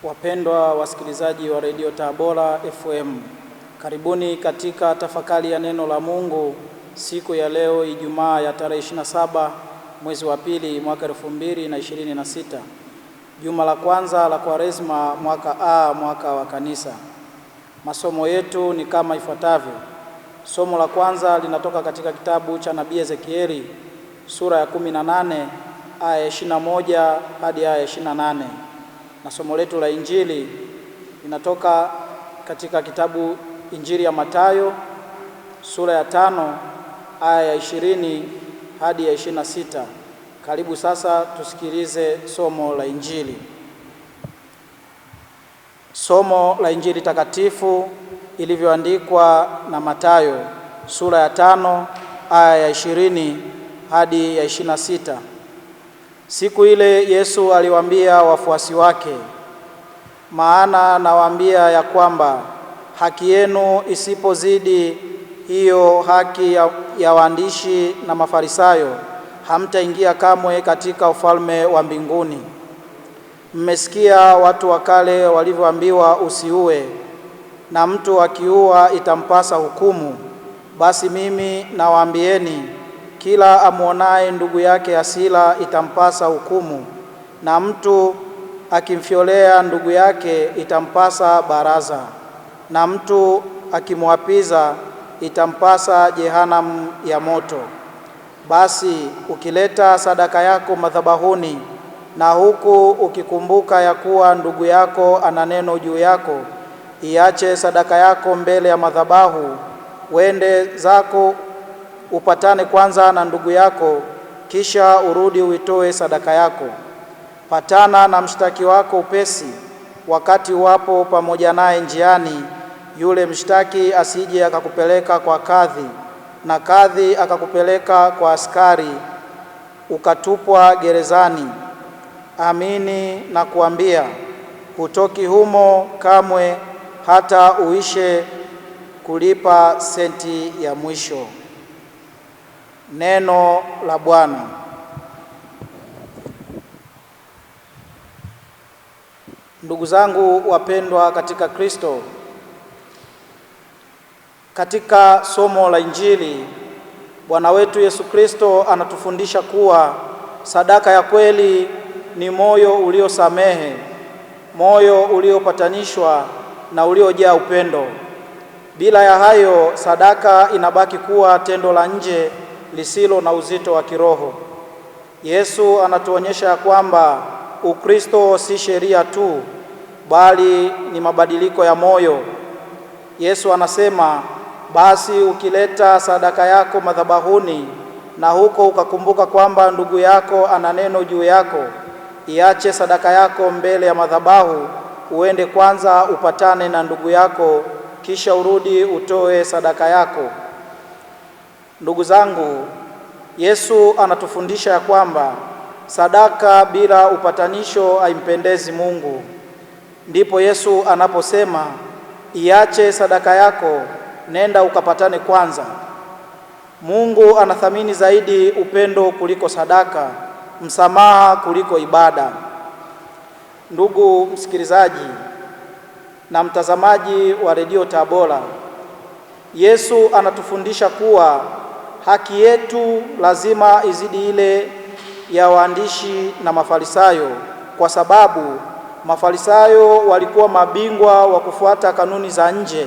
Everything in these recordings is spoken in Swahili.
Wapendwa wasikilizaji wa Radio Tabora FM, karibuni katika tafakari ya neno la Mungu siku ya leo Ijumaa ya tarehe 27 mwezi wa pili mwaka 2026, juma la kwanza la Kwaresma mwaka A, mwaka wa Kanisa. Masomo yetu ni kama ifuatavyo. Somo la kwanza linatoka katika kitabu cha Nabii Ezekieli sura ya 18 aya 21 hadi aya 28. Na somo letu la Injili linatoka katika kitabu Injili ya Mathayo sura ya 5 aya ya 20 hadi ya 26. Karibu sasa tusikilize somo la Injili. Somo la Injili takatifu ilivyoandikwa na Mathayo sura ya 5 aya ya 20 hadi ya 26. Siku ile Yesu aliwaambia wafuasi wake, maana nawaambia ya kwamba haki yenu isipozidi hiyo haki ya waandishi na Mafarisayo, hamtaingia kamwe katika ufalme wa mbinguni. Mmesikia watu wa kale walivyoambiwa usiue, na mtu akiua itampasa hukumu. Basi mimi nawaambieni, kila amuonaye ndugu yake asila itampasa hukumu, na mtu akimfyolea ndugu yake itampasa baraza, na mtu akimwapiza itampasa jehanamu ya moto. Basi ukileta sadaka yako madhabahuni, na huku ukikumbuka ya kuwa ndugu yako ana neno juu yako, iache sadaka yako mbele ya madhabahu, uende zako upatane kwanza na ndugu yako, kisha urudi uitoe sadaka yako. Patana na mshtaki wako upesi, wakati wapo pamoja naye njiani, yule mshtaki asije akakupeleka kwa kadhi, na kadhi akakupeleka kwa askari, ukatupwa gerezani. Amini na kuambia, hutoki humo kamwe hata uishe kulipa senti ya mwisho. Neno la Bwana. Ndugu zangu wapendwa katika Kristo, katika somo la Injili Bwana wetu Yesu Kristo anatufundisha kuwa sadaka ya kweli ni moyo uliosamehe, moyo uliopatanishwa na uliojaa upendo. Bila ya hayo, sadaka inabaki kuwa tendo la nje lisilo na uzito wa kiroho. Yesu anatuonyesha kwamba Ukristo si sheria tu, bali ni mabadiliko ya moyo. Yesu anasema, basi ukileta sadaka yako madhabahuni, na huko ukakumbuka kwamba ndugu yako ana neno juu yako, iache sadaka yako mbele ya madhabahu, uende kwanza upatane na ndugu yako, kisha urudi utoe sadaka yako. Ndugu zangu, Yesu anatufundisha ya kwamba sadaka bila upatanisho haimpendezi Mungu. Ndipo Yesu anaposema, iache sadaka yako, nenda ukapatane kwanza. Mungu anathamini zaidi upendo kuliko sadaka, msamaha kuliko ibada. Ndugu msikilizaji na mtazamaji wa Radio Tabora, Yesu anatufundisha kuwa haki yetu lazima izidi ile ya waandishi na Mafarisayo, kwa sababu Mafarisayo walikuwa mabingwa wa kufuata kanuni za nje.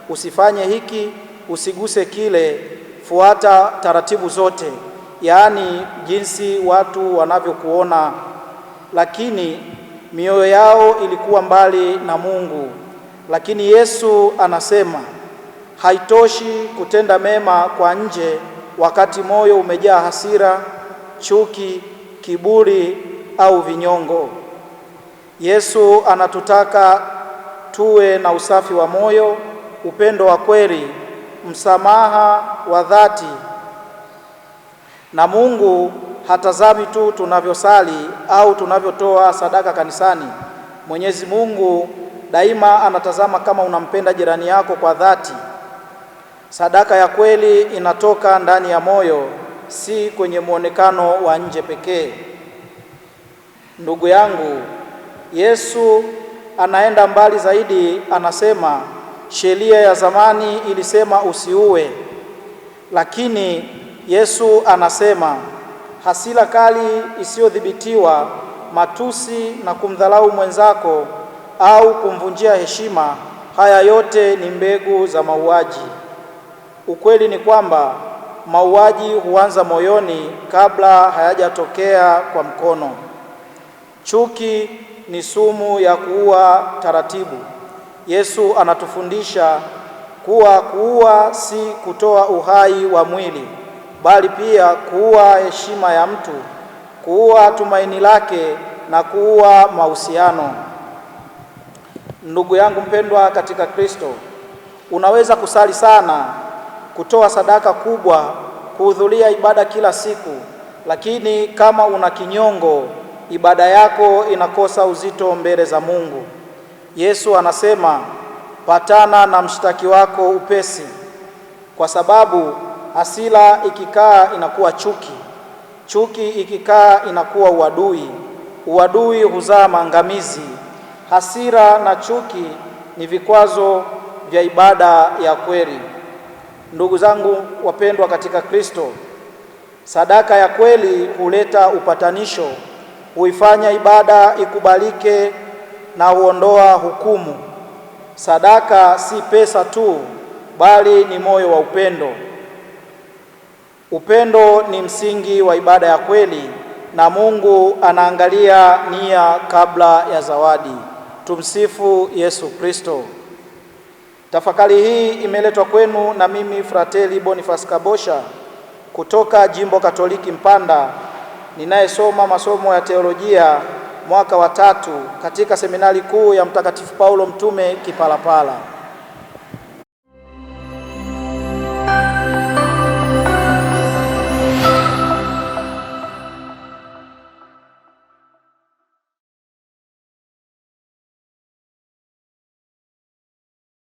Usifanye hiki, usiguse kile, fuata taratibu zote, yaani jinsi watu wanavyokuona. Lakini mioyo yao ilikuwa mbali na Mungu. Lakini Yesu anasema, haitoshi kutenda mema kwa nje wakati moyo umejaa hasira, chuki, kiburi au vinyongo. Yesu anatutaka tuwe na usafi wa moyo, upendo wa kweli, msamaha wa dhati. Na Mungu hatazami tu tunavyosali au tunavyotoa sadaka kanisani. Mwenyezi Mungu daima anatazama kama unampenda jirani yako kwa dhati. Sadaka ya kweli inatoka ndani ya moyo, si kwenye muonekano wa nje pekee. Ndugu yangu, Yesu anaenda mbali zaidi, anasema sheria ya zamani ilisema usiue, lakini Yesu anasema hasira kali isiyodhibitiwa, matusi na kumdharau mwenzako au kumvunjia heshima, haya yote ni mbegu za mauaji. Ukweli ni kwamba mauaji huanza moyoni kabla hayajatokea kwa mkono. Chuki ni sumu ya kuua taratibu. Yesu anatufundisha kuwa kuua si kutoa uhai wa mwili, bali pia kuua heshima ya mtu, kuua tumaini lake na kuua mahusiano. Ndugu yangu mpendwa katika Kristo, unaweza kusali sana, kutoa sadaka kubwa, kuhudhuria ibada kila siku, lakini kama una kinyongo, ibada yako inakosa uzito mbele za Mungu. Yesu anasema, patana na mshtaki wako upesi, kwa sababu hasira ikikaa inakuwa chuki, chuki ikikaa inakuwa uadui, uadui huzaa maangamizi. Hasira na chuki ni vikwazo vya ibada ya kweli. Ndugu zangu wapendwa katika Kristo, sadaka ya kweli huleta upatanisho, huifanya ibada ikubalike na huondoa hukumu. Sadaka si pesa tu, bali ni moyo wa upendo. Upendo ni msingi wa ibada ya kweli, na Mungu anaangalia nia kabla ya zawadi. Tumsifu Yesu Kristo. Tafakari hii imeletwa kwenu na mimi Frateli Boniface Kabosha kutoka Jimbo Katoliki Mpanda, ninayesoma masomo ya teolojia mwaka wa 3 katika Seminari Kuu ya Mtakatifu Paulo Mtume Kipalapala.